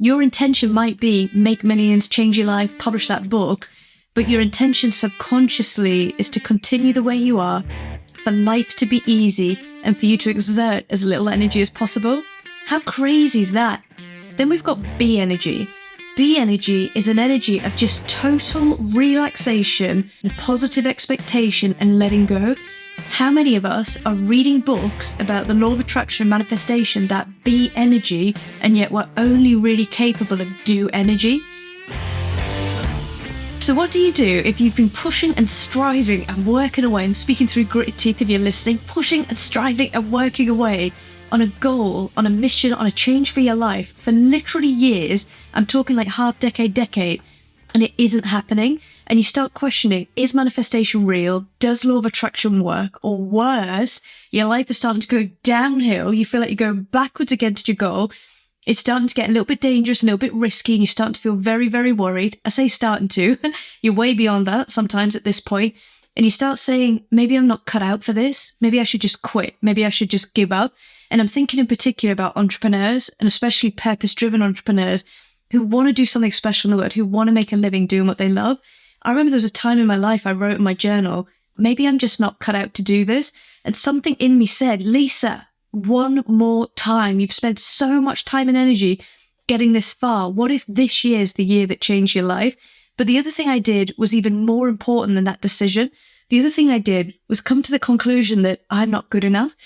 Your intention might be make millions, change your life, publish that book, but your intention subconsciously is to continue the way you are, for life to be easy, and for you to exert as little energy as possible. How crazy is that? Then we've got B energy. B energy is an energy of just total relaxation and positive expectation and letting go. How many of us are reading books about the law of attraction and manifestation, that B energy, and yet we're only really capable of do energy? So what do you do if you've been pushing and striving and working away, and speaking through gritted teeth if you're listening, pushing and striving and working away on a goal, on a mission, on a change for your life for literally years? I'm talking like half decade, and it isn't happening. And you start questioning, is manifestation real? Does law of attraction work? Or worse, your life is starting to go downhill. You feel like you're going backwards against your goal. It's starting to get a little bit dangerous, a little bit risky, and you're starting to feel very, very worried. I say starting to. You're way beyond that sometimes at this point. And you start saying, maybe I'm not cut out for this. Maybe I should just quit. Maybe I should just give up. And I'm thinking in particular about entrepreneurs, and especially purpose-driven entrepreneurs who want to do something special in the world, who want to make a living doing what they love. I remember there was a time in my life I wrote in my journal, maybe I'm just not cut out to do this. And something in me said, Lisa, one more time. You've spent so much time and energy getting this far. What if this year is the year that changed your life? But the other thing I did was even more important than that decision. The other thing I did was come to the conclusion that I'm not good enough,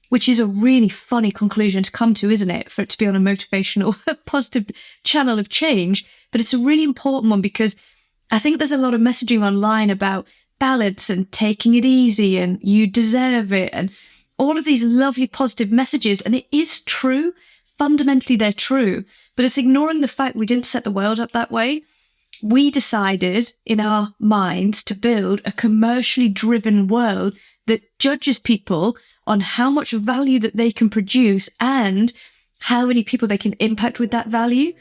which is a really funny conclusion to come to, isn't it? For it to be on a motivational, positive channel of change. But it's a really important one, because I think there's a lot of messaging online about balance and taking it easy and you deserve it and all of these lovely positive messages. And it is true. Fundamentally, they're true. But it's ignoring the fact we didn't set the world up that way. We decided in our minds to build a commercially driven world that judges people on how much value that they can produce and how many people they can impact with that value.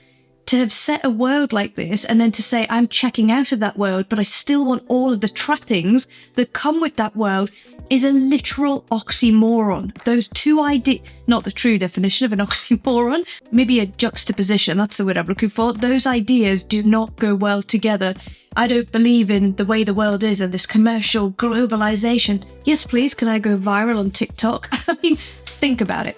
To have set a world like this and then to say, I'm checking out of that world, but I still want all of the trappings that come with that world, is a literal oxymoron. Those two ideas, not the true definition of an oxymoron, maybe a juxtaposition, that's the word I'm looking for. Those ideas do not go well together. I don't believe in the way the world is and this commercial globalization. Yes, please, can I go viral on TikTok? I mean, think about it.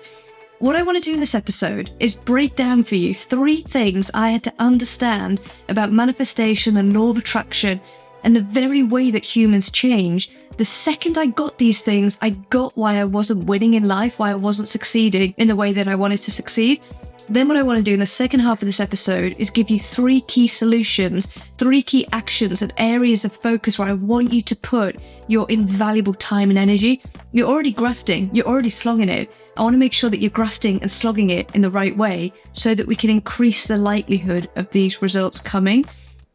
What I want to do in this episode is break down for you 3 things I had to understand about manifestation and law of attraction and the very way that humans change. The second I got these things, I got why I wasn't winning in life, why I wasn't succeeding in the way that I wanted to succeed. Then what I want to do in the second half of this episode is give you 3 key solutions, 3 key actions and areas of focus where I want you to put your invaluable time and energy. You're already grafting, you're already slogging it. I want to make sure that you're grafting and slogging it in the right way so that we can increase the likelihood of these results coming.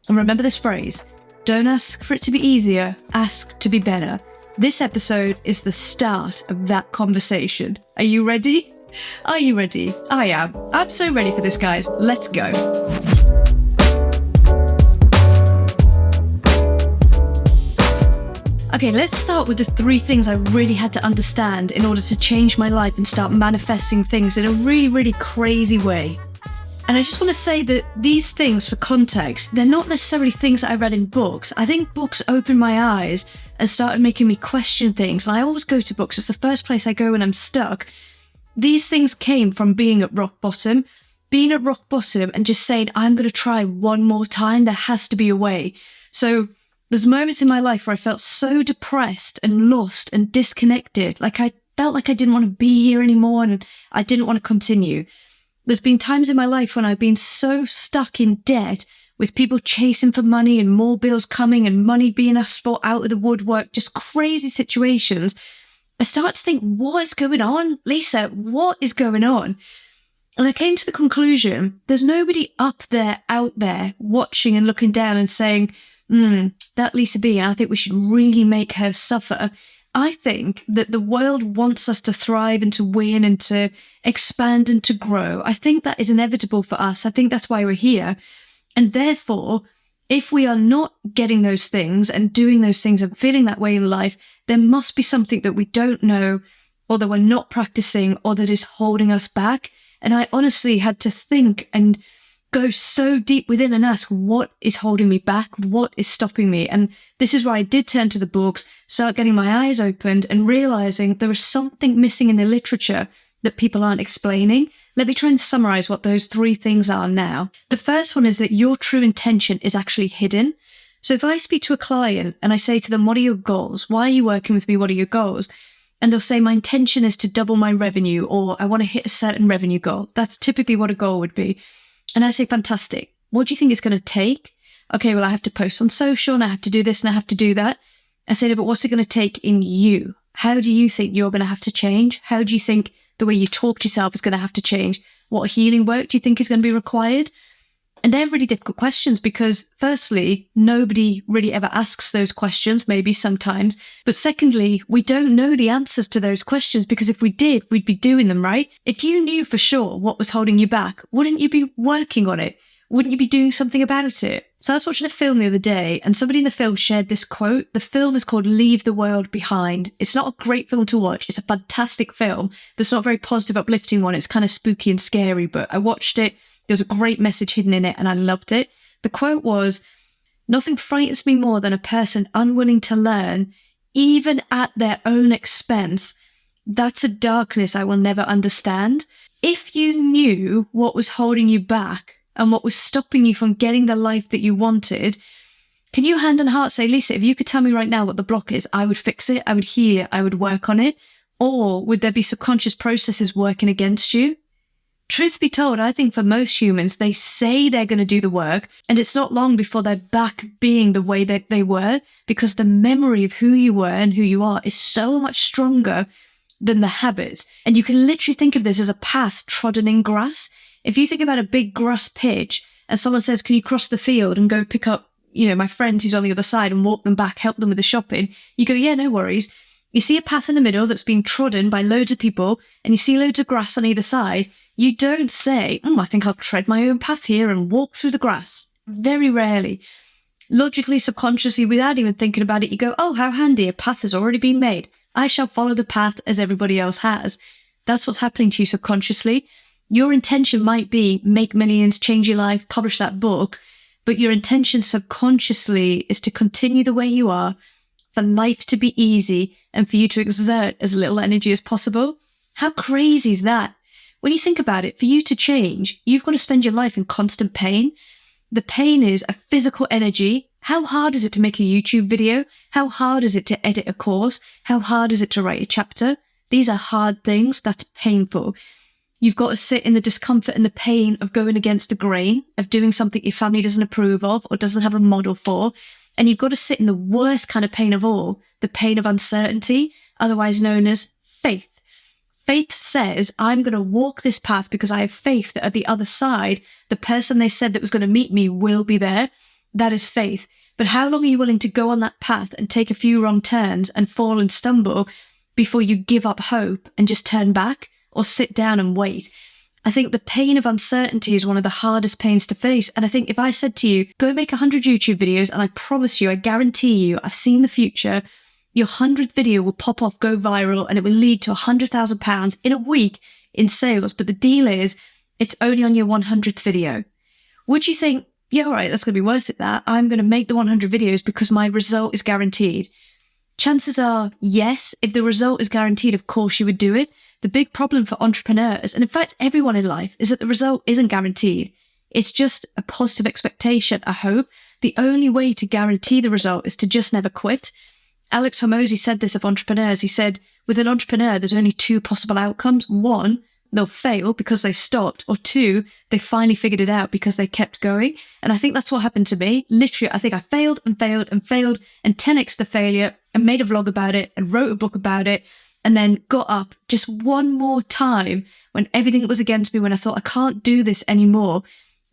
And remember this phrase, don't ask for it to be easier, ask to be better. This episode is the start of that conversation. Are you ready? Are you ready? I am. I'm so ready for this, guys. Let's go. Okay, let's start with the 3 things I really had to understand in order to change my life and start manifesting things in a really, really crazy way. And I just want to say that these things, for context, they're not necessarily things that I read in books. I think books opened my eyes and started making me question things. And I always go to books. It's the first place I go when I'm stuck. These things came from being at rock bottom and just saying, I'm going to try one more time. There has to be a way. So there's moments in my life where I felt so depressed and lost and disconnected. Like I felt like I didn't want to be here anymore and I didn't want to continue. There's been times in my life when I've been so stuck in debt with people chasing for money and more bills coming and money being asked for out of the woodwork, just crazy situations. I started to think, what is going on? Lisa, what is going on? And I came to the conclusion, there's nobody up there, out there, watching and looking down and saying, that Lisa B, I think we should really make her suffer. I think that the world wants us to thrive and to win and to expand and to grow. I think that is inevitable for us. I think that's why we're here. And therefore, if we are not getting those things and doing those things and feeling that way in life, there must be something that we don't know or that we're not practicing or that is holding us back. And I honestly had to think and go so deep within and ask, what is holding me back? What is stopping me? And this is where I did turn to the books, start getting my eyes opened and realizing there is something missing in the literature that people aren't explaining. Let me try and summarize what those 3 things are now. The first one is that your true intention is actually hidden. So if I speak to a client and I say to them, what are your goals? Why are you working with me? What are your goals? And they'll say, my intention is to double my revenue, or I want to hit a certain revenue goal. That's typically what a goal would be. And I say, fantastic. What do you think it's going to take? Okay, well, I have to post on social and I have to do this and I have to do that. I say, no, but what's it going to take in you? How do you think you're going to have to change? How do you think the way you talk to yourself is going to have to change? What healing work do you think is going to be required? And they're really difficult questions because, firstly, nobody really ever asks those questions, maybe sometimes. But secondly, we don't know the answers to those questions because if we did, we'd be doing them, right? If you knew for sure what was holding you back, wouldn't you be working on it? Wouldn't you be doing something about it? So I was watching a film the other day and somebody in the film shared this quote. The film is called Leave the World Behind. It's not a great film to watch. It's a fantastic film, but it's not a very positive, uplifting one. It's kind of spooky and scary, but I watched it. There was a great message hidden in it and I loved it. The quote was, nothing frightens me more than a person unwilling to learn, even at their own expense. That's a darkness I will never understand. If you knew what was holding you back and what was stopping you from getting the life that you wanted, can you hand on heart say, Lisa, if you could tell me right now what the block is, I would fix it, I would heal it, I would work on it? Or would there be subconscious processes working against you? Truth be told, I think for most humans, they say they're going to do the work, and it's not long before they're back being the way that they were, because the memory of who you were and who you are is so much stronger than the habits. And you can literally think of this as a path trodden in grass. If you think about a big grass pitch, and someone says, can you cross the field and go pick up, my friend who's on the other side and walk them back, help them with the shopping? You go, yeah, no worries. You see a path in the middle that's been trodden by loads of people, and you see loads of grass on either side. You don't say, I think I'll tread my own path here and walk through the grass. Very rarely. Logically, subconsciously, without even thinking about it, you go, oh, how handy, a path has already been made. I shall follow the path as everybody else has. That's what's happening to you subconsciously. Your intention might be make millions, change your life, publish that book, but your intention subconsciously is to continue the way you are, for life to be easy, and for you to exert as little energy as possible. How crazy is that? When you think about it, for you to change, you've got to spend your life in constant pain. The pain is a physical energy. How hard is it to make a YouTube video? How hard is it to edit a course? How hard is it to write a chapter? These are hard things. That's painful. You've got to sit in the discomfort and the pain of going against the grain, of doing something your family doesn't approve of or doesn't have a model for. And you've got to sit in the worst kind of pain of all, the pain of uncertainty, otherwise known as faith. Faith says, I'm going to walk this path because I have faith that at the other side, the person they said that was going to meet me will be there. That is faith. But how long are you willing to go on that path and take a few wrong turns and fall and stumble before you give up hope and just turn back or sit down and wait? I think the pain of uncertainty is one of the hardest pains to face. And I think if I said to you, go make 100 YouTube videos, and I promise you, I guarantee you, I've seen the future, your 100th video will pop off, go viral, and it will lead to £100,000 in a week in sales. But the deal is, it's only on your 100th video. Would you think, yeah, all right, that's going to be worth it, that I'm going to make the 100 videos because my result is guaranteed? Chances are, yes. If the result is guaranteed, of course you would do it. The big problem for entrepreneurs, and in fact everyone in life, is that the result isn't guaranteed. It's just a positive expectation, a hope. The only way to guarantee the result is to just never quit. Alex Hormozy said this of entrepreneurs. He said, with an entrepreneur, there's only 2 possible outcomes. 1, they'll fail because they stopped, or 2, they finally figured it out because they kept going. And I think that's what happened to me. Literally, I think I failed and failed and failed and 10x the failure and made a vlog about it and wrote a book about it, and then got up just one more time when everything was against me, when I thought I can't do this anymore.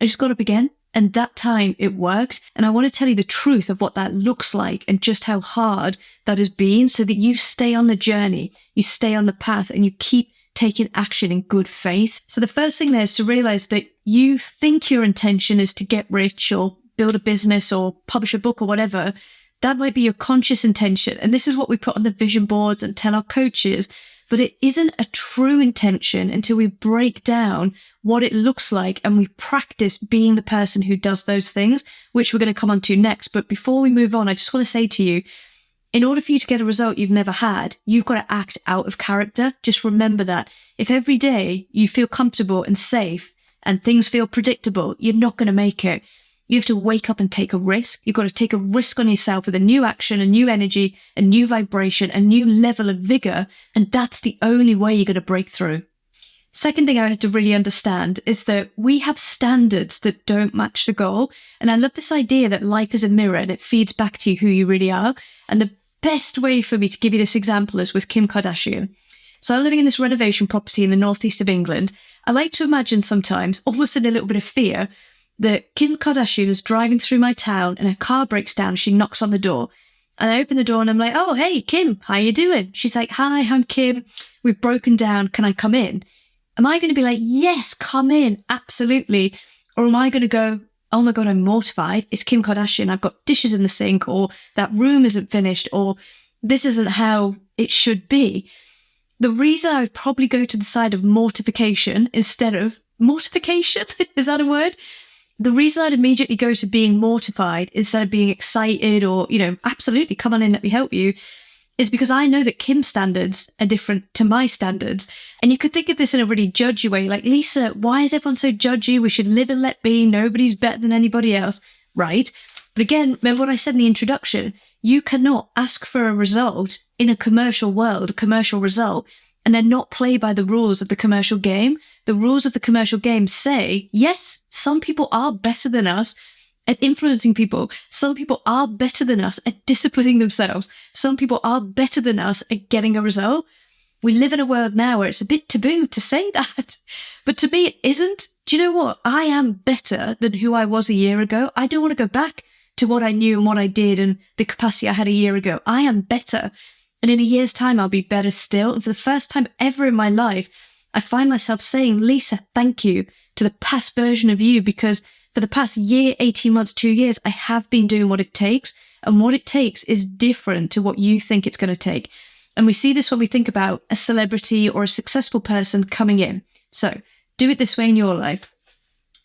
I just got up again. And that time it worked. And I want to tell you the truth of what that looks like and just how hard that has been, so that you stay on the journey, you stay on the path, and you keep taking action in good faith. So the first thing there is to realize that you think your intention is to get rich or build a business or publish a book or whatever. That might be your conscious intention. And this is what we put on the vision boards and tell our coaches. but it isn't a true intention until we break down what it looks like and we practice being the person who does those things, which we're going to come on to next. But before we move on, I just want to say to you, in order for you to get a result you've never had, you've got to act out of character. Just remember that. If every day you feel comfortable and safe and things feel predictable, you're not going to make it. You have to wake up and take a risk. You've got to take a risk on yourself with a new action, a new energy, a new vibration, a new level of vigor. And that's the only way you're going to break through. Second thing I had to really understand is that we have standards that don't match the goal. And I love this idea that life is a mirror and it feeds back to you who you really are. And the best way for me to give you this example is with Kim Kardashian. So I'm living in this renovation property in the northeast of England. I like to imagine sometimes, almost in a little bit of fear, that Kim Kardashian is driving through my town and her car breaks down and she knocks on the door. And I open the door and I'm like, oh, hey, Kim, how you doing? She's like, hi, I'm Kim. We've broken down. Can I come in? Am I going to be like, yes, come in, absolutely? Or am I going to go, oh my God, I'm mortified. It's Kim Kardashian. I've got dishes in the sink, or that room isn't finished, or this isn't how it should be. The reason I would probably go to the side of mortification instead of mortification, is that a word? The reason I'd immediately go to being mortified instead of being excited or, absolutely, come on in, let me help you, is because I know that Kim's standards are different to my standards. And you could think of this in a really judgy way, like, Lisa, why is everyone so judgy? We should live and let be. Nobody's better than anybody else, right? But again, remember what I said in the introduction, you cannot ask for a result in a commercial world, a commercial result, and then not play by the rules of the commercial game. The rules of the commercial game say, yes, some people are better than us at influencing people. Some people are better than us at disciplining themselves. Some people are better than us at getting a result. We live in a world now where it's a bit taboo to say that. But to me, it isn't. Do you know what? I am better than who I was a year ago. I don't want to go back to what I knew and what I did and the capacity I had a year ago. I am better. And in a year's time, I'll be better still. And for the first time ever in my life, I find myself saying, Lisa, thank you to the past version of you, because for the past year, 18 months, 2 years, I have been doing what it takes. And what it takes is different to what you think it's going to take. And we see this when we think about a celebrity or a successful person coming in. So do it this way in your life.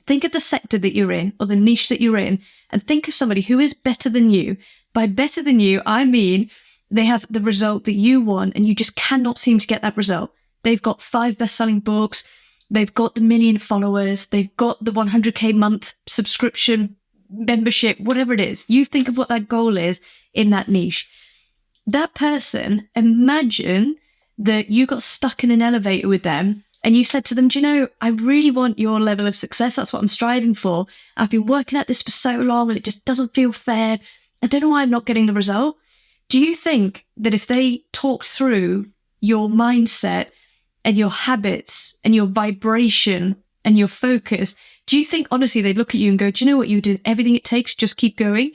Think of the sector that you're in or the niche that you're in, and think of somebody who is better than you. By better than you, I mean they have the result that you want and you just cannot seem to get that result. They've got 5 best-selling books. They've got the 1 million followers. They've got the 100K month subscription membership, whatever it is. You think of what that goal is in that niche. That person, imagine that you got stuck in an elevator with them and you said to them, do you know, I really want your level of success. That's what I'm striving for. I've been working at this for so long and it just doesn't feel fair. I don't know why I'm not getting the result. Do you think that if they talked through your mindset and your habits and your vibration and your focus, do you think honestly they'd look at you and go, do you know what, you did everything it takes, just keep going?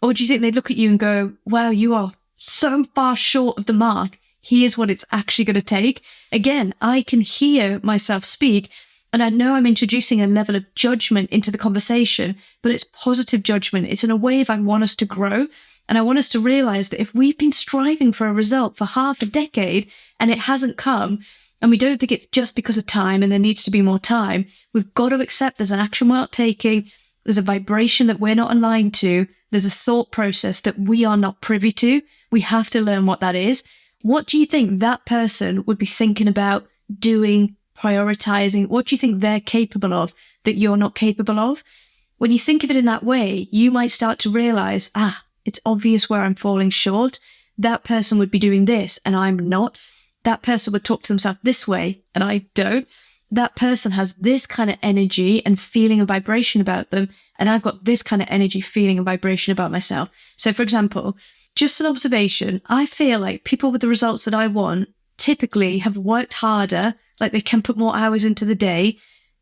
Or do you think they'd look at you and go, wow, you are so far short of the mark. Here's what it's actually going to take. Again, I can hear myself speak and I know I'm introducing a level of judgment into the conversation, but it's positive judgment. It's in a way if I want us to grow. And I want us to realize that if we've been striving for a result for half a decade and it hasn't come, and we don't think it's just because of time and there needs to be more time, we've got to accept there's an action we're not taking, there's a vibration that we're not aligned to, there's a thought process that we are not privy to. We have to learn what that is. What do you think that person would be thinking about doing, prioritizing? What do you think they're capable of that you're not capable of? When you think of it in that way, you might start to realize, it's obvious where I'm falling short. That person would be doing this and I'm not. That person would talk to themselves this way and I don't. That person has this kind of energy and feeling and vibration about them, and I've got this kind of energy, feeling and vibration about myself. So for example, just an observation, I feel like people with the results that I want typically have worked harder, like they can put more hours into the day.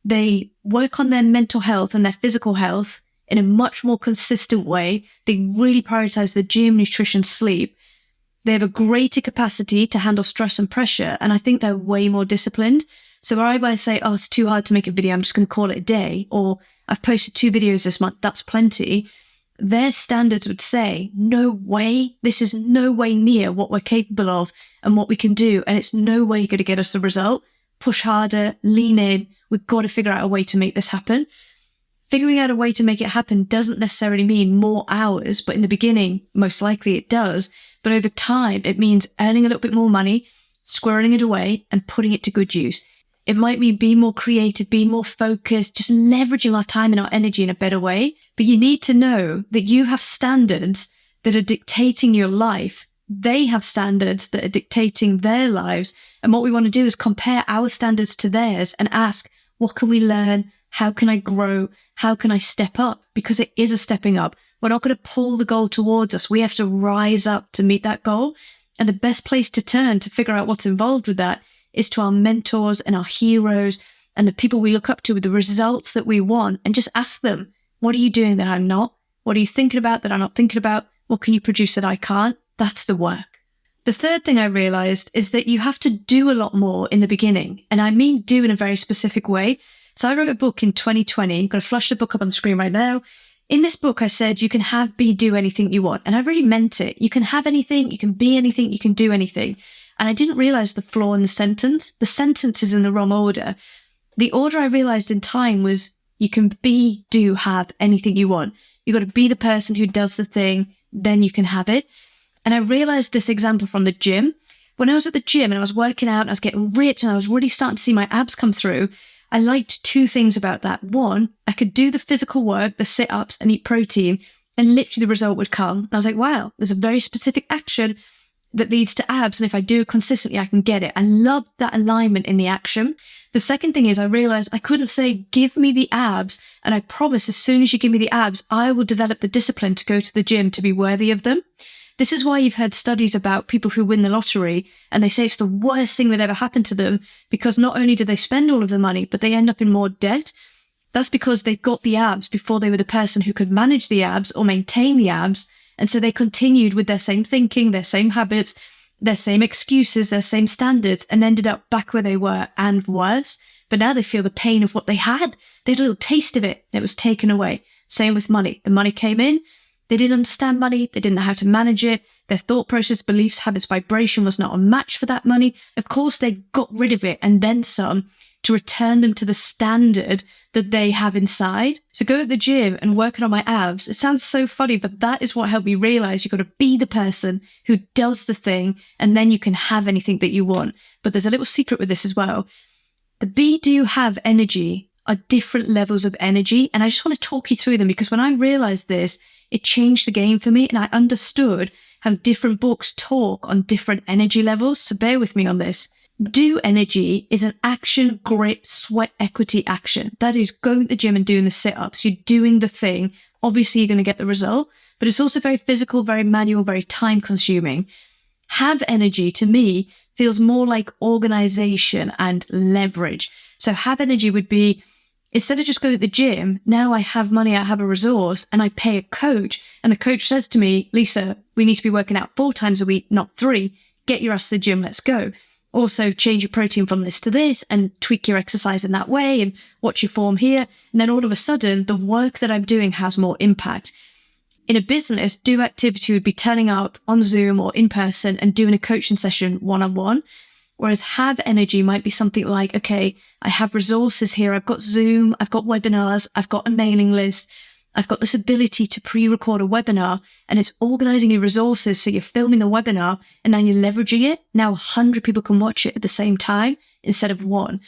They work on their mental health and their physical health in a much more consistent way. They really prioritize the gym, nutrition, sleep. They have a greater capacity to handle stress and pressure, and I think they're way more disciplined. So where I might say, it's too hard to make a video, I'm just going to call it a day, or I've posted 2 videos this month, that's plenty. their standards would say, no way, this is no way near what we're capable of and what we can do. And it's no way going to get us the result. Push harder, lean in. We've got to figure out a way to make this happen. Figuring out a way to make it happen doesn't necessarily mean more hours, but in the beginning, most likely it does. But over time, it means earning a little bit more money, squirreling it away, and putting it to good use. It might mean being more creative, being more focused, just leveraging our time and our energy in a better way. But you need to know that you have standards that are dictating your life. They have standards that are dictating their lives. And what we want to do is compare our standards to theirs and ask, what can we learn? How can I grow? How can I step up? Because it is a stepping up. We're not going to pull the goal towards us. We have to rise up to meet that goal. And the best place to turn to figure out what's involved with that is to our mentors and our heroes and the people we look up to with the results that we want, and just ask them, what are you doing that I'm not? What are you thinking about that I'm not thinking about? What can you produce that I can't? That's the work. The third thing I realized is that you have to do a lot more in the beginning. And I mean do in a very specific way. So I wrote a book in 2020. I'm going to flash the book up on the screen right now. In this book, I said you can have, be, do anything you want. And I really meant it. You can have anything, you can be anything, you can do anything. And I didn't realize the flaw in the sentence. The sentence is in the wrong order. The order I realized in time was you can be, do, have anything you want. You've got to be the person who does the thing, then you can have it. And I realized this example from the gym. When I was at the gym and I was working out and I was getting ripped and I was really starting to see my abs come through, I liked two things about that. One, I could do the physical work, the sit-ups, and eat protein, and literally the result would come. And I was like, wow, there's a very specific action that leads to abs, and if I do it consistently, I can get it. I loved that alignment in the action. The second thing is I realized I couldn't say, give me the abs, and I promise as soon as you give me the abs, I will develop the discipline to go to the gym to be worthy of them. This is why you've heard studies about people who win the lottery and they say it's the worst thing that ever happened to them, because not only do they spend all of the money, but they end up in more debt. That's because they got the abs before they were the person who could manage the abs or maintain the abs. And so they continued with their same thinking, their same habits, their same excuses, their same standards, and ended up back where they were and worse. But now they feel the pain of what they had. They had a little taste of it and it was taken away. Same with money. The money came in. They didn't understand money. They didn't know how to manage it. Their thought process, beliefs, habits, vibration was not a match for that money. Of course, they got rid of it and then some to return them to the standard that they have inside. So go to the gym and working on my abs. It sounds so funny, but that is what helped me realize you've got to be the person who does the thing, and then you can have anything that you want. But there's a little secret with this as well. The be, do, have energy are different levels of energy. And I just want to talk you through them, because when I realized this, it changed the game for me, and I understood how different books talk on different energy levels. So bear with me on this. Do energy is an action, grit, sweat equity action. That is going to the gym and doing the sit-ups. You're doing the thing. Obviously, you're going to get the result, but it's also very physical, very manual, very time consuming. Have energy, to me, feels more like organization and leverage. So have energy would be, instead of just going to the gym, now I have money, I have a resource, and I pay a coach. And the coach says to me, Lisa, we need to be working out 4 times a week, not 3. Get your ass to the gym, let's go. Also change your protein from this to this and tweak your exercise in that way and watch your form here. And then all of a sudden, the work that I'm doing has more impact. In a business, do activity would be turning up on Zoom or in person and doing a coaching session one-on-one. Whereas have energy might be something like, okay, I have resources here. I've got Zoom, I've got webinars, I've got a mailing list. I've got this ability to pre-record a webinar, and it's organizing your resources. So you're filming the webinar and then you're leveraging it. Now 100 people can watch it at the same time instead of 1.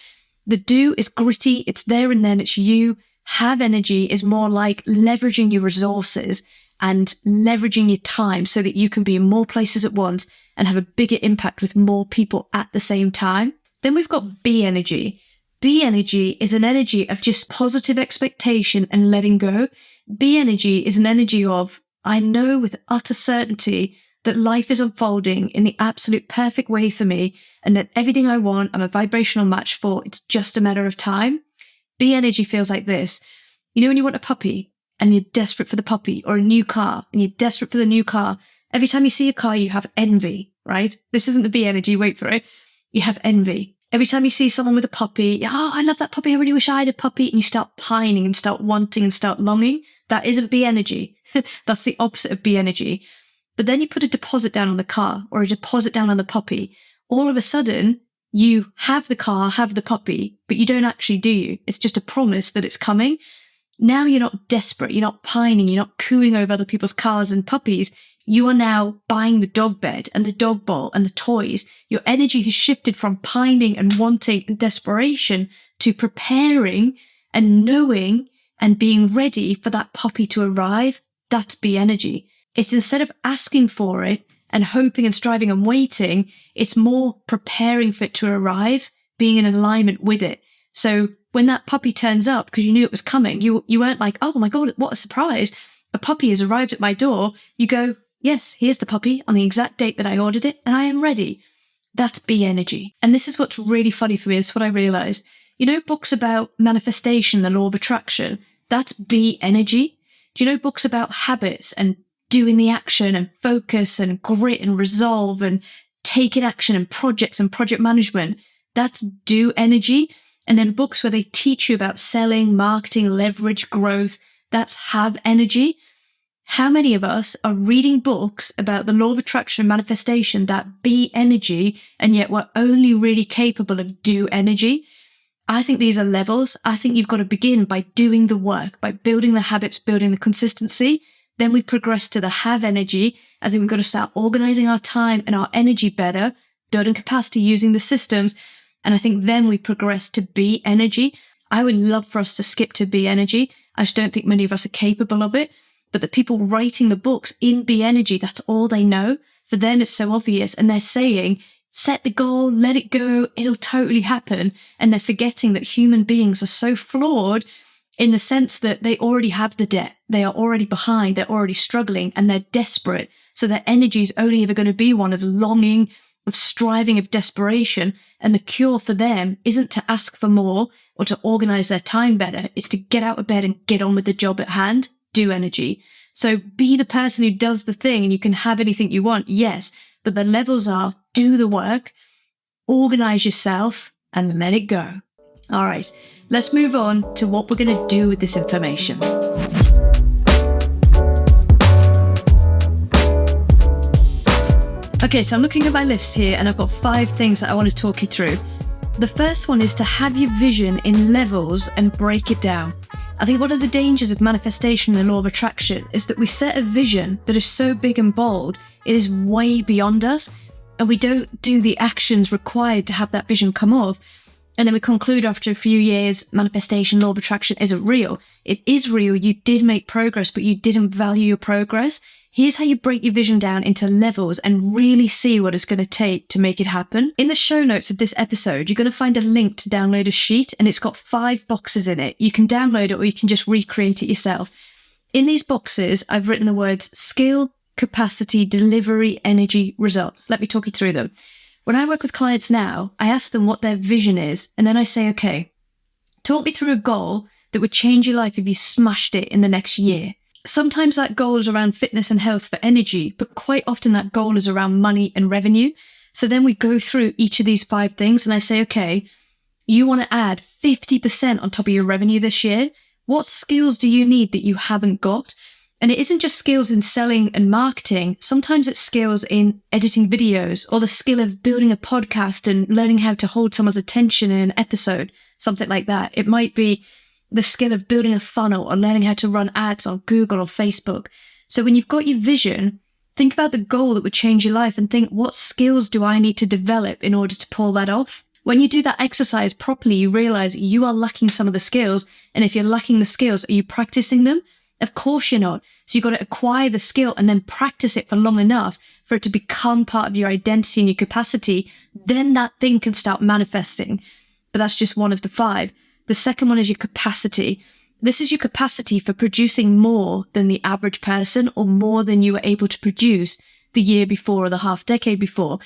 The do is gritty. It's there and then, it's you. Have energy is more like leveraging your resources and leveraging your time so that you can be in more places at once and have a bigger impact with more people at the same time. Then we've got be energy. Be energy is an energy of just positive expectation and letting go. Be energy is an energy of, I know with utter certainty that life is unfolding in the absolute perfect way for me, and that everything I want, I'm a vibrational match for. It's just a matter of time. Be energy feels like this. You know when you want a puppy and you're desperate for the puppy, or a new car and you're desperate for the new car. Every time you see a car, you have envy, right? This isn't the be energy, wait for it. You have envy. Every time you see someone with a puppy, oh, I love that puppy, I really wish I had a puppy, and you start pining and start wanting and start longing. That isn't B energy. That's the opposite of B energy. But then you put a deposit down on the car or a deposit down on the puppy. All of a sudden, you have the car, have the puppy, but you don't actually, do you? It's just a promise that it's coming. Now you're not desperate, you're not pining, you're not cooing over other people's cars and puppies. You are now buying the dog bed and the dog bowl and the toys. Your energy has shifted from pining and wanting and desperation to preparing and knowing and being ready for that puppy to arrive. That's B energy. It's instead of asking for it and hoping and striving and waiting, it's more preparing for it to arrive, being in alignment with it. So when that puppy turns up, because you knew it was coming, you weren't like, oh my God, what a surprise. A puppy has arrived at my door. You go, yes, here's the puppy on the exact date that I ordered it, and I am ready. That's B energy. And this is what's really funny for me. This is what I realized. You know, books about manifestation, the law of attraction, that's B energy. Do you know books about habits and doing the action and focus and grit and resolve and taking action and projects and project management? That's do energy. And then books where they teach you about selling, marketing, leverage, growth, that's have energy. How many of us are reading books about the law of attraction and manifestation, that be energy, and yet we're only really capable of do energy? I think these are levels. I think you've got to begin by doing the work, by building the habits, building the consistency. Then we progress to the have energy. I think we've got to start organizing our time and our energy better, building capacity, using the systems. And I think then we progress to be energy. I would love for us to skip to be energy. I just don't think many of us are capable of it. But the people writing the books in be energy, that's all they know. For them, it's so obvious. And they're saying, set the goal, let it go, it'll totally happen. And they're forgetting that human beings are so flawed in the sense that they already have the debt. They are already behind, they're already struggling, and they're desperate. So their energy is only ever going to be one of longing, of striving, of desperation. And the cure for them isn't to ask for more or to organize their time better. It's to get out of bed and get on with the job at hand, do energy. So be the person who does the thing, and you can have anything you want, yes. But the levels are do the work, organize yourself, and let it go. All right, let's move on to what we're going to do with this information. Okay, so I'm looking at my list here and I've got 5 things that I want to talk you through. The first one is to have your vision in levels and break it down. I think one of the dangers of manifestation and the law of attraction is that we set a vision that is so big and bold, it is way beyond us, and we don't do the actions required to have that vision come off. And then we conclude after a few years, manifestation, law of attraction isn't real. It is real. You did make progress, but you didn't value your progress. Here's how you break your vision down into levels and really see what it's going to take to make it happen. In the show notes of this episode, you're going to find a link to download a sheet, and it's got 5 boxes in it. You can download it or you can just recreate it yourself. In these boxes, I've written the words skill, capacity, delivery, energy, results. Let me talk you through them. When I work with clients now, I ask them what their vision is, and then I say, okay, talk me through a goal that would change your life if you smashed it in the next year. Sometimes that goal is around fitness and health for energy, but quite often that goal is around money and revenue. So then we go through each of these 5 things and I say, okay, you want to add 50% on top of your revenue this year. What skills do you need that you haven't got? And it isn't just skills in selling and marketing. Sometimes it's skills in editing videos or the skill of building a podcast and learning how to hold someone's attention in an episode, something like that. It might be the skill of building a funnel or learning how to run ads on Google or Facebook. So when you've got your vision, think about the goal that would change your life and think, what skills do I need to develop in order to pull that off? When you do that exercise properly, you realize you are lacking some of the skills. And if you're lacking the skills, are you practicing them? Of course you're not. So you've got to acquire the skill and then practice it for long enough for it to become part of your identity and your capacity. Then that thing can start manifesting. But that's just one of the 5. The second one is your capacity. This is your capacity for producing more than the average person or more than you were able to produce the year before or the half decade before.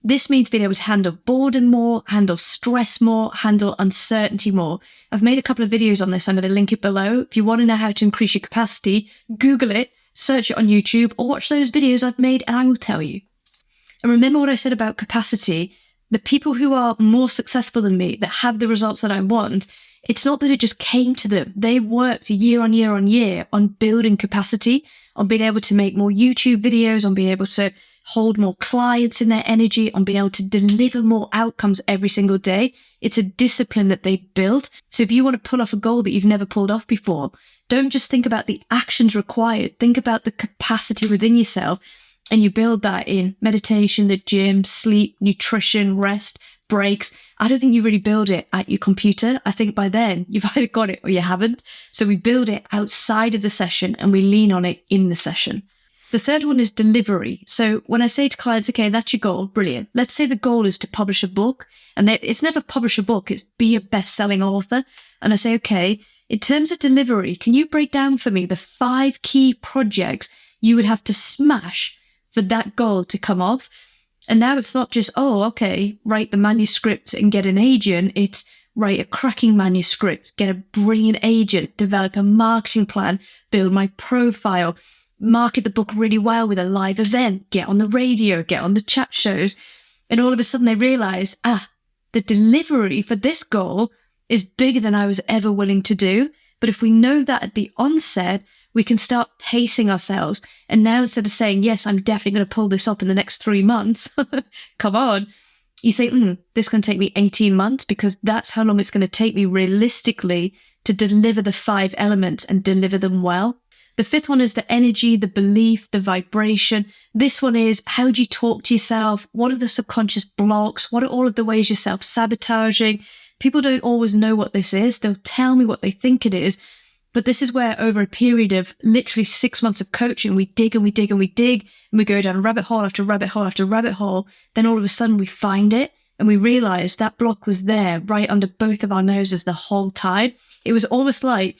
This means being able to handle boredom more, handle stress more, handle uncertainty more. I've made a couple of videos on this. I'm going to link it below. If you want to know how to increase your capacity, Google it, search it on YouTube, or watch those videos I've made and I will tell you. And remember what I said about capacity. The people who are more successful than me, that have the results that I want, It's not that it just came to them. They worked year on year on year on building capacity, on being able to make more YouTube videos, on being able to hold more clients in their energy, on being able to deliver more outcomes every single day. It's a discipline that they built. So if you want to pull off a goal that you've never pulled off before, don't just think about the actions required. Think about the capacity within yourself, and you build that in meditation, the gym, sleep, nutrition, rest, breaks. I don't think you really build it at your computer. I think by then you've either got it or you haven't. So we build it outside of the session and we lean on it in the session. The third one is delivery. So when I say to clients, okay, that's your goal, brilliant. Let's say the goal is to publish a book, and it's never publish a book, it's be a best-selling author. And I say, okay, in terms of delivery, can you break down for me the 5 key projects you would have to smash for that goal to come off? And now it's not just, oh, okay, write the manuscript and get an agent. It's write a cracking manuscript, get a brilliant agent, develop a marketing plan, build my profile, market the book really well with a live event, get on the radio, get on the chat shows. And all of a sudden they realize, the delivery for this goal is bigger than I was ever willing to do. But if we know that at the onset, we can start pacing ourselves. And now instead of saying, yes, I'm definitely going to pull this off in the next 3 months, come on, you say, this is going to take me 18 months because that's how long it's going to take me realistically to deliver the 5 elements and deliver them well. The 5th one is the energy, the belief, the vibration. This one is, how do you talk to yourself? What are the subconscious blocks? What are all of the ways you're self-sabotaging? People don't always know what this is. They'll tell me what they think it is. But this is where over a period of literally 6 months of coaching, we dig and we dig and we dig, and we go down rabbit hole after rabbit hole after rabbit hole. Then all of a sudden we find it and we realize that block was there right under both of our noses the whole time. It was almost like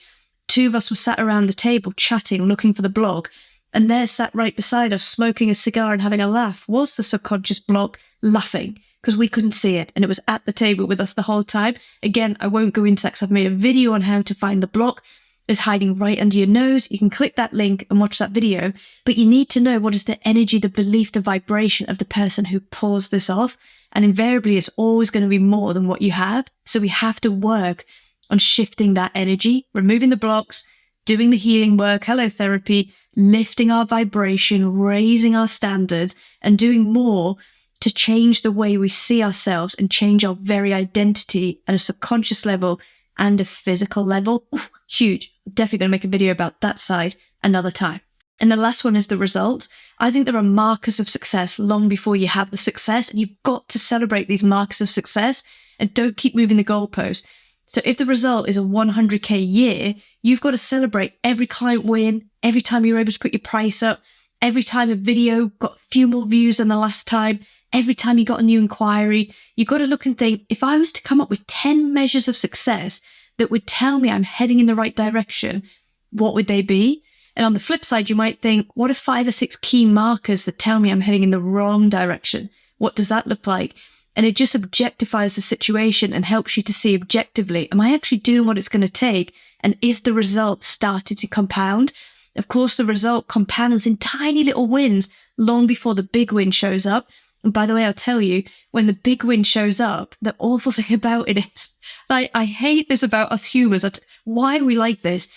2 of us were sat around the table chatting, looking for the block, and there sat right beside us, smoking a cigar and having a laugh, was the subconscious block laughing because we couldn't see it. And it was at the table with us the whole time. Again, I won't go into that because I've made a video on how to find the block. Is hiding right under your nose. You can click that link and watch that video, but you need to know what is the energy, the belief, the vibration of the person who pulls this off. And invariably, it's always going to be more than what you have. So we have to work on shifting that energy, removing the blocks, doing the healing work, hello therapy, lifting our vibration, raising our standards, and doing more to change the way we see ourselves and change our very identity at a subconscious level and a physical level. Oof, huge. Definitely going to make a video about that side another time. And the last one is the results. I think there are markers of success long before you have the success, and you've got to celebrate these markers of success and don't keep moving the goalpost. So if the result is a 100K year, you've got to celebrate every client win, every time you're able to put your price up, every time a video got a few more views than the last time, every time you got a new inquiry. You've got to look and think, if I was to come up with 10 measures of success that would tell me I'm heading in the right direction, what would they be? And on the flip side, you might think, what are 5 or 6 key markers that tell me I'm heading in the wrong direction? What does that look like? And it just objectifies the situation and helps you to see objectively, am I actually doing what it's going to take? And is the result starting to compound? Of course, the result compounds in tiny little wins long before the big win shows up. And by the way, I'll tell you, when the big win shows up, the awful thing about it is, I hate this about us humans. Why are we like this?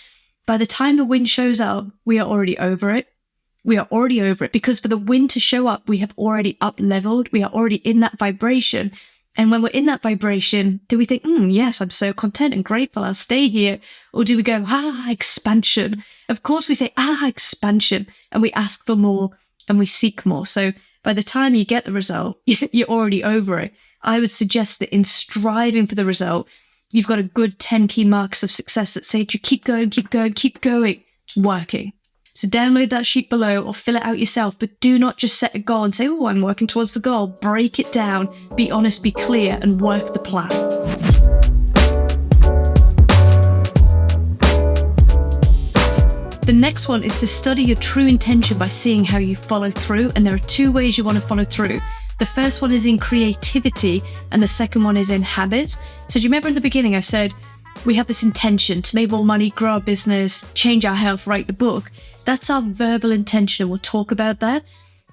By the time the win shows up, we are already over it. We are already over it because for the win to show up, we have already up-leveled. We are already in that vibration. And when we're in that vibration, do we think, yes, I'm so content and grateful, I'll stay here? Or do we go, expansion? Of course we say, expansion. And we ask for more and we seek more. So by the time you get the result, you're already over it. I would suggest that in striving for the result, you've got a good 10 key marks of success that say to you, keep going, keep going, keep going. It's working. So download that sheet below or fill it out yourself, but do not just set a goal and say, I'm working towards the goal. Break it down, be honest, be clear, and work the plan. The next one is to study your true intention by seeing how you follow through. And there are 2 ways you want to follow through. The first one is in creativity and the second one is in habits. So do you remember in the beginning I said, we have this intention to make more money, grow our business, change our health, write the book. That's our verbal intention and we'll talk about that.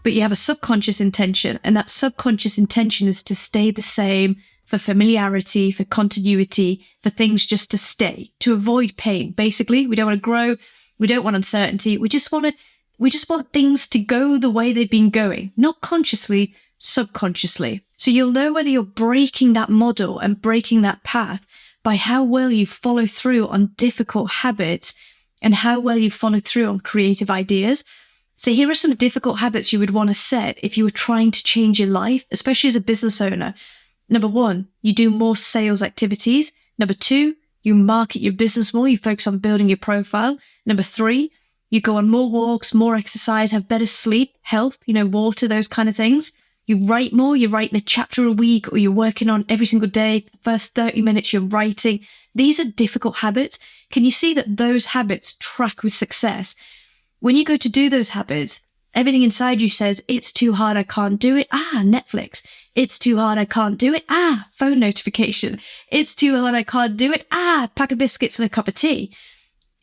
But you have a subconscious intention and that subconscious intention is to stay the same, for familiarity, for continuity, for things just to stay, to avoid pain. Basically, we don't want to grow. We don't want uncertainty. We just want things to go the way they've been going, not consciously, subconsciously. So you'll know whether you're breaking that model and breaking that path by how well you follow through on difficult habits and how well you follow through on creative ideas. So here are some difficult habits you would want to set if you were trying to change your life, especially as a business owner. Number 1, you do more sales activities. Number 2, you market your business more. You focus on building your profile. Number 3, you go on more walks, more exercise, have better sleep, health, water, those kind of things. You write more, you're writing a chapter a week, or you're working on every single day. For the first 30 minutes, you're writing. These are difficult habits. Can you see that those habits track with success? When you go to do those habits, everything inside you says, it's too hard, I can't do it. Netflix. It's too hard, I can't do it. Phone notification. It's too hard, I can't do it. Pack of biscuits and a cup of tea.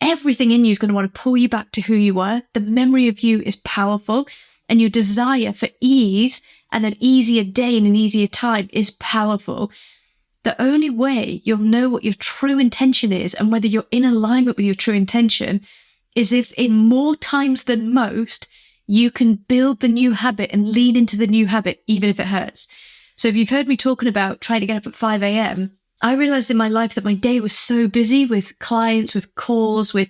Everything in you is going to want to pull you back to who you were. The memory of you is powerful, and your desire for ease and an easier day and an easier time is powerful. The only way you'll know what your true intention is and whether you're in alignment with your true intention is if in more times than most, you can build the new habit and lean into the new habit, even if it hurts. So if you've heard me talking about trying to get up at 5 a.m., I realized in my life that my day was so busy with clients, with calls, with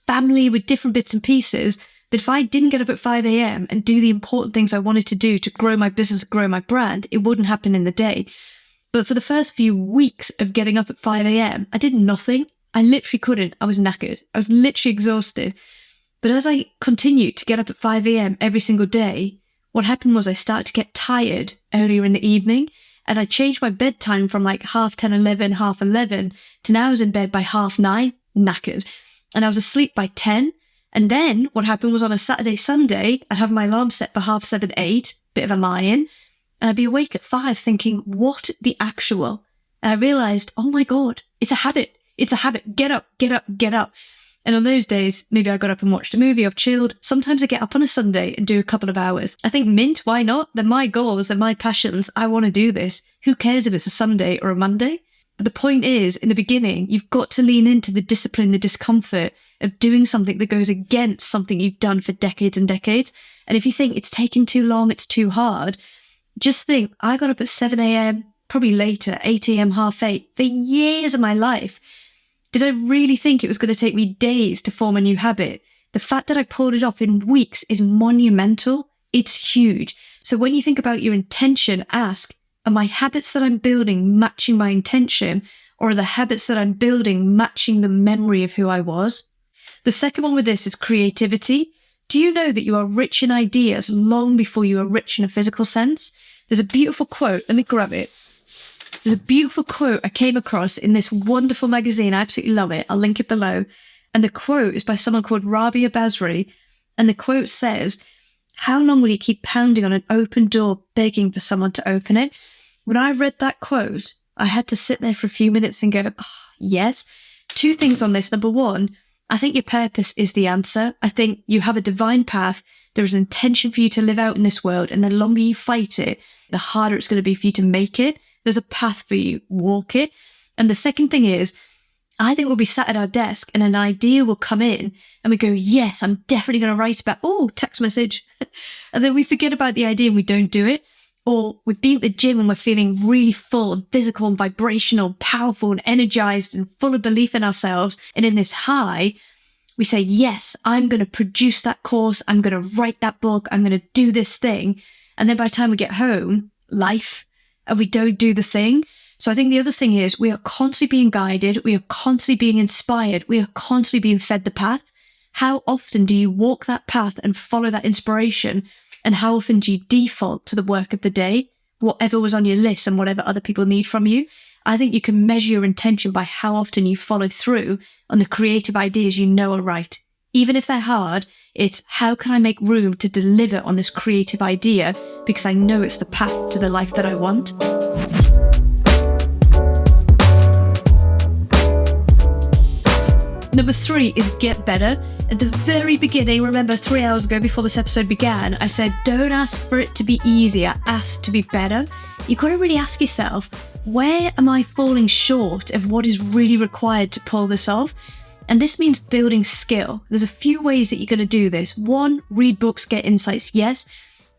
family, with different bits and pieces, that if I didn't get up at 5 a.m. and do the important things I wanted to do to grow my business, grow my brand, it wouldn't happen in the day. But for the first few weeks of getting up at 5 a.m., I did nothing. I literally couldn't. I was knackered. I was literally exhausted. But as I continued to get up at 5 a.m. every single day, what happened was I started to get tired earlier in the evening, and I changed my bedtime from like 11:30, 11:30 to now I was in bed by 9:30, knackered. And I was asleep by 10. And then what happened was on a Saturday, Sunday, I'd have my alarm set for 7:30, 8, bit of a lie-in, and I'd be awake at 5 thinking, what the actual? And I realized, oh my God, it's a habit. It's a habit. Get up, get up, get up. And on those days, maybe I got up and watched a movie or chilled. Sometimes I get up on a Sunday and do a couple of hours. I think, mint, why not? They're my goals, they're my passions. I want to do this. Who cares if it's a Sunday or a Monday? But the point is, in the beginning, you've got to lean into the discipline, the discomfort of doing something that goes against something you've done for decades and decades. And if you think it's taking too long, it's too hard, just think, I got up at 7 a.m., probably later, 8 a.m., 8:30, for years of my life. Did I really think it was going to take me days to form a new habit? The fact that I pulled it off in weeks is monumental. It's huge. So when you think about your intention, ask, are my habits that I'm building matching my intention, or are the habits that I'm building matching the memory of who I was? The second one with this is creativity. Do you know that you are rich in ideas long before you are rich in a physical sense? There's a beautiful quote. Let me grab it. There's a beautiful quote I came across in this wonderful magazine. I absolutely love it. I'll link it below. And the quote is by someone called Rabia Basri. And the quote says, how long will you keep pounding on an open door begging for someone to open it? When I read that quote, I had to sit there for a few minutes and go, yes. 2 things on this. Number 1, I think your purpose is the answer. I think you have a divine path. There is an intention for you to live out in this world. And the longer you fight it, the harder it's going to be for you to make it. There's a path for you. Walk it. And the second thing is, I think we'll be sat at our desk and an idea will come in and we go, yes, I'm definitely going to write about, text message. And then we forget about the idea and we don't do it. Or we've been at the gym and we're feeling really full and physical and vibrational, powerful and energized and full of belief in ourselves. And in this high, we say, yes, I'm going to produce that course. I'm going to write that book. I'm going to do this thing. And then by the time we get home, life, and we don't do the thing. So I think the other thing is we are constantly being guided. We are constantly being inspired. We are constantly being fed the path. How often do you walk that path and follow that inspiration? And how often do you default to the work of the day, whatever was on your list and whatever other people need from you? I think you can measure your intention by how often you follow through on the creative ideas you know are right. Even if they're hard, it's how can I make room to deliver on this creative idea because I know it's the path to the life that I want. Number 3 is get better. At the very beginning, remember 3 hours ago before this episode began, I said, don't ask for it to be easier, ask to be better. You've got to really ask yourself, where am I falling short of what is really required to pull this off? And this means building skill. There's a few ways that you're going to do this. 1, read books, get insights, yes.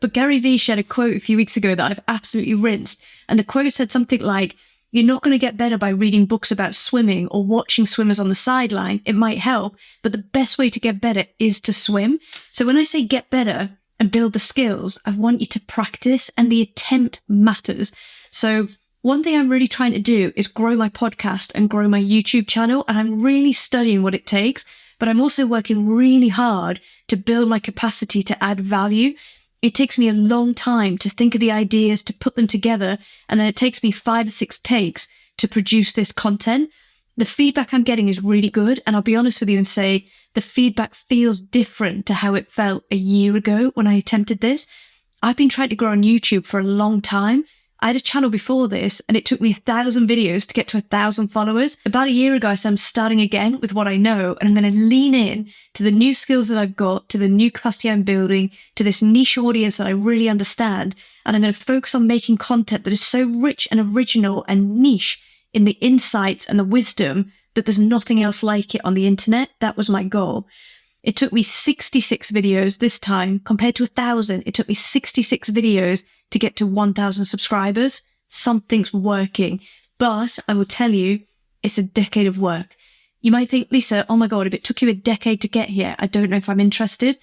But Gary Vee shared a quote a few weeks ago that I've absolutely rinsed. And the quote said something like, you're not going to get better by reading books about swimming or watching swimmers on the sideline. It might help, but the best way to get better is to swim. So when I say get better and build the skills, I want you to practice, and the attempt matters. So one thing I'm really trying to do is grow my podcast and grow my YouTube channel, and I'm really studying what it takes, but I'm also working really hard to build my capacity to add value. It takes me a long time to think of the ideas, to put them together, and then it takes me 5 or 6 takes to produce this content. The feedback I'm getting is really good, and I'll be honest with you and say the feedback feels different to how it felt a year ago when I attempted this. I've been trying to grow on YouTube for a long time. I had a channel before this, and it took me 1,000 videos to get to 1,000 followers. About a year ago, I said I'm starting again with what I know, and I'm going to lean in to the new skills that I've got, to the new capacity I'm building, to this niche audience that I really understand, and I'm going to focus on making content that is so rich and original and niche in the insights and the wisdom that there's nothing else like it on the internet. That was my goal. It took me 66 videos this time, compared to 1,000. It took me 66 videos to get to 1,000 subscribers. Something's working. But I will tell you, it's a decade of work. You might think, Lisa, oh my God, if it took you a decade to get here, I don't know if I'm interested.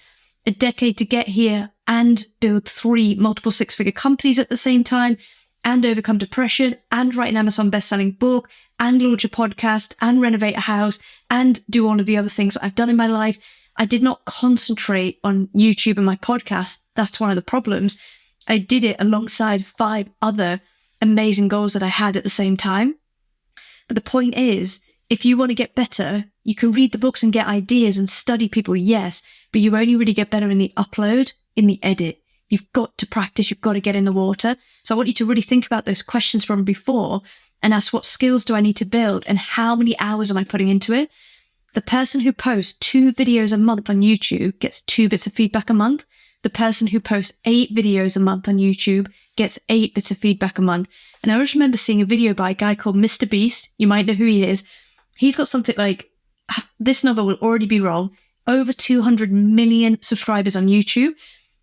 A decade to get here and build 3 multiple 6-figure companies at the same time, and overcome depression, and write an Amazon best-selling book, and launch a podcast, and renovate a house, and do all of the other things that I've done in my life. I did not concentrate on YouTube and my podcast. That's one of the problems. I did it alongside 5 other amazing goals that I had at the same time. But the point is, if you want to get better, you can read the books and get ideas and study people, yes, but you only really get better in the upload, in the edit. You've got to practice, you've got to get in the water. So I want you to really think about those questions from before and ask, what skills do I need to build and how many hours am I putting into it? The person who posts 2 videos a month on YouTube gets 2 bits of feedback a month. The person who posts 8 videos a month on YouTube gets 8 bits of feedback a month. And I always remember seeing a video by a guy called Mr. Beast. You might know who he is. He's got something like, this number will already be wrong, over 200 million subscribers on YouTube.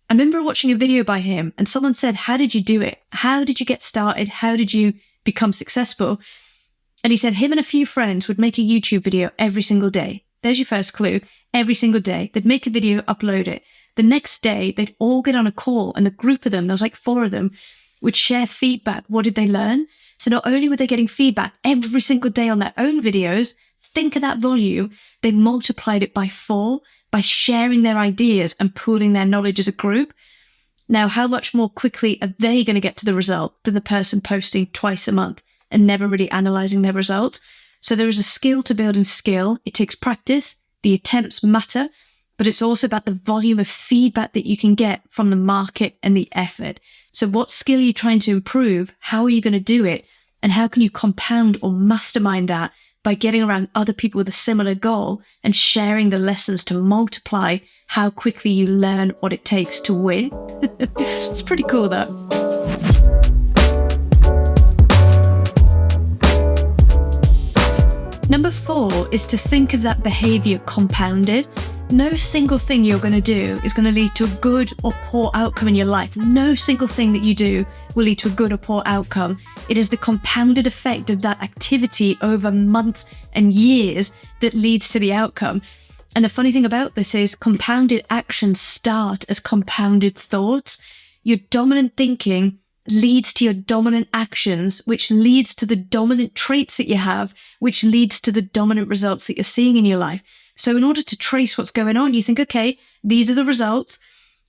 I remember watching a video by him and someone said, how did you do it? How did you get started? How did you become successful? And he said him and a few friends would make a YouTube video every single day. There's your first clue. Every single day. They'd make a video, upload it. The next day, they'd all get on a call, and the group of them, there was like 4 of them, would share feedback. What did they learn? So not only were they getting feedback every single day on their own videos, think of that volume, they multiplied it by 4 by sharing their ideas and pooling their knowledge as a group. Now, how much more quickly are they going to get to the result than the person posting twice a month and never really analyzing their results? So there is a skill to building skill. It takes practice. The attempts matter, but it's also about the volume of feedback that you can get from the market and the effort. So what skill are you trying to improve? How are you going to do it? And how can you compound or mastermind that by getting around other people with a similar goal and sharing the lessons to multiply how quickly you learn what it takes to win? It's pretty cool, that. Number 4 is to think of that behavior compounded. No single thing you're going to do is going to lead to a good or poor outcome in your life. No single thing that you do will lead to a good or poor outcome. It is the compounded effect of that activity over months and years that leads to the outcome. And the funny thing about this is compounded actions start as compounded thoughts. Your dominant thinking leads to your dominant actions, which leads to the dominant traits that you have, which leads to the dominant results that you're seeing in your life. So in order to trace what's going on, you think, okay, these are the results,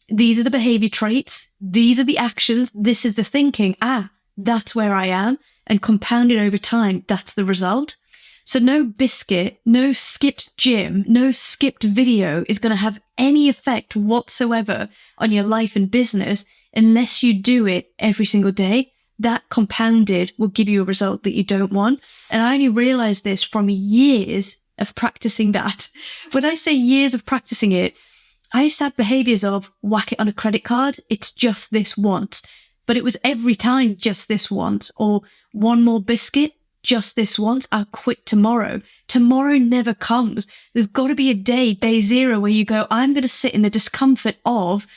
these are the behavior traits, these are the actions, this is the thinking. That's where I am. And compounded over time, that's the result. So no biscuit, no skipped gym, no skipped video is going to have any effect whatsoever on your life and business unless you do it every single day. That compounded will give you a result that you don't want. And I only realized this from years of practicing that. When I say years of practicing it, I used to have behaviors of whack it on a credit card. It's just this once. But it was every time just this once, or one more biscuit, just this once. I'll quit tomorrow. Tomorrow never comes. There's got to be a day zero, where you go, I'm going to sit in the discomfort of,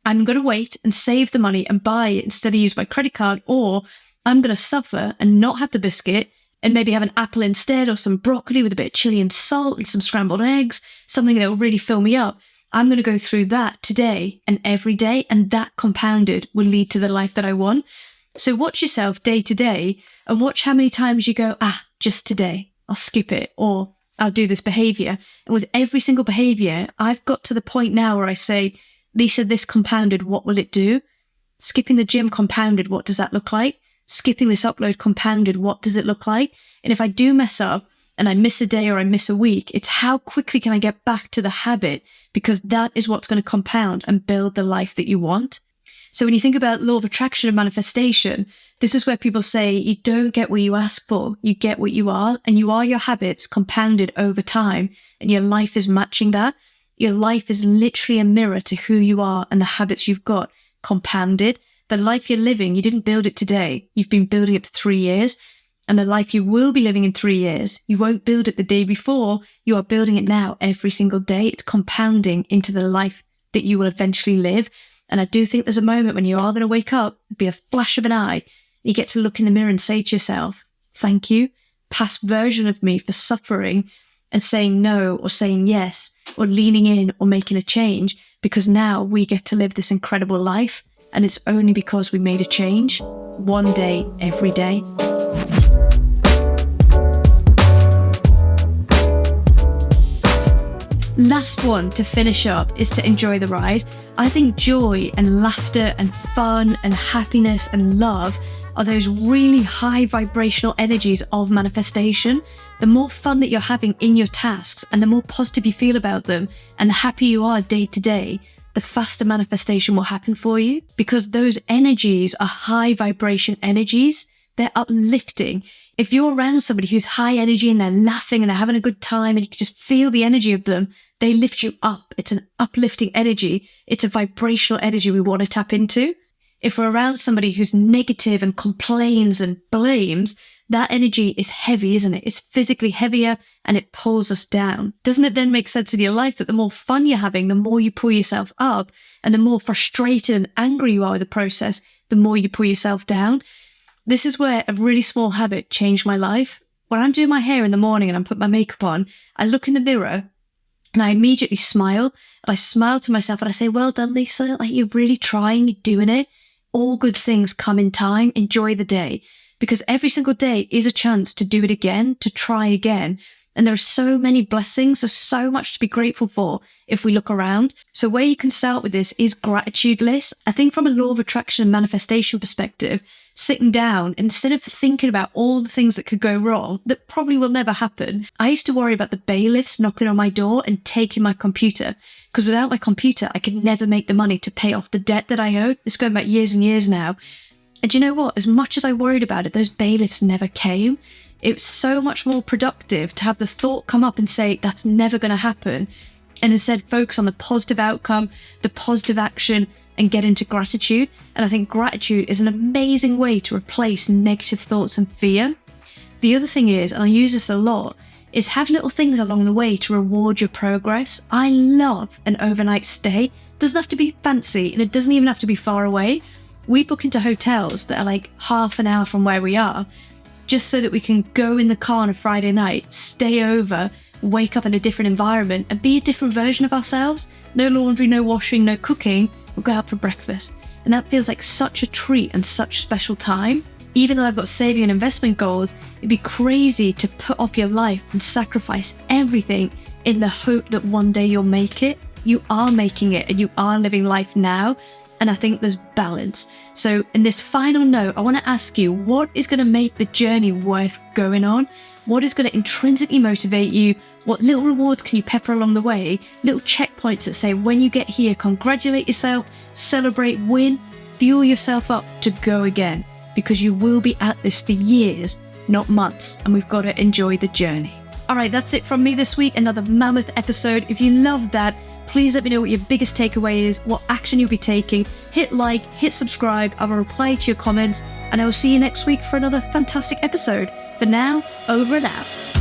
I'm going to wait and save the money and buy it instead of use my credit card, or I'm going to suffer and not have the biscuit and maybe have an apple instead, or some broccoli with a bit of chili and salt and some scrambled eggs, something that will really fill me up. I'm going to go through that today and every day, and that compounded will lead to the life that I want. So watch yourself day to day and watch how many times you go, just today, I'll skip it, or I'll do this behavior. And with every single behavior, I've got to the point now where I say, Lisa, this compounded, what will it do? Skipping the gym compounded, what does that look like? Skipping this upload compounded, what does it look like? And if I do mess up and I miss a day or I miss a week, it's how quickly can I get back to the habit, because that is what's going to compound and build the life that you want. So when you think about law of attraction and manifestation, this is where people say you don't get what you ask for, you get what you are, and you are your habits compounded over time, and your life is matching that. Your life is literally a mirror to who you are and the habits you've got compounded. The life you're living, you didn't build it today. You've been building it for 3 years. And the life you will be living in 3 years, you won't build it the day before. You are building it now every single day. It's compounding into the life that you will eventually live. And I do think there's a moment when you are going to wake up, be a flash of an eye. You get to look in the mirror and say to yourself, thank you, past version of me, for suffering and saying no, or saying yes, or leaning in, or making a change, because now we get to live this incredible life. And it's only because we made a change, one day, every day. Last one to finish up is to enjoy the ride. I think joy and laughter and fun and happiness and love are those really high vibrational energies of manifestation. The more fun that you're having in your tasks, and the more positive you feel about them, and the happier you are day to day, the faster manifestation will happen for you, because those energies are high vibration energies. They're uplifting. If you're around somebody who's high energy and they're laughing and they're having a good time and you can just feel the energy of them, they lift you up. It's an uplifting energy. It's a vibrational energy we want to tap into. If we're around somebody who's negative and complains and blames, that energy is heavy, isn't it? It's physically heavier and it pulls us down. Doesn't it then make sense in your life that the more fun you're having, the more you pull yourself up, and the more frustrated and angry you are with the process, the more you pull yourself down? This is where a really small habit changed my life. When I'm doing my hair in the morning and I'm putting my makeup on, I look in the mirror and I immediately smile. And I smile to myself and I say, well done, Lisa. Like, you're really trying, you're doing it. All good things come in time. Enjoy the day. Because every single day is a chance to do it again, to try again. And there are so many blessings. There's so much to be grateful for if we look around. So where you can start with this is gratitude lists. I think from a law of attraction and manifestation perspective, sitting down, instead of thinking about all the things that could go wrong, that probably will never happen, I used to worry about the bailiffs knocking on my door and taking my computer. Because without my computer, I could never make the money to pay off the debt that I owed. It's going back years and years now. And do you know what? As much as I worried about it, those bailiffs never came. It was so much more productive to have the thought come up and say, that's never going to happen. And instead focus on the positive outcome, the positive action, and get into gratitude. And I think gratitude is an amazing way to replace negative thoughts and fear. The other thing is, and I use this a lot, is have little things along the way to reward your progress. I love an overnight stay. It doesn't have to be fancy, and it doesn't even have to be far away. We book into hotels that are like half an hour from where we are, just so that we can go in the car on a Friday night, stay over, wake up in a different environment, and be a different version of ourselves. No laundry, no washing, no cooking. We'll go out for breakfast. And that feels like such a treat and such special time. Even though I've got saving and investment goals, it'd be crazy to put off your life and sacrifice everything in the hope that one day you'll make it. You are making it, and you are living life now. And I think there's balance. So in this final note, I want to ask you, what is going to make the journey worth going on? What is going to intrinsically motivate you? What little rewards can you pepper along the way? Little checkpoints that say, when you get here, congratulate yourself, celebrate, win, fuel yourself up to go again. Because you will be at this for years, not months. And we've got to enjoy the journey. All right, that's it from me this week. Another mammoth episode. If you loved that, please let me know what your biggest takeaway is, what action you'll be taking. Hit like, hit subscribe. I will reply to your comments, and I will see you next week for another fantastic episode. For now, over and out.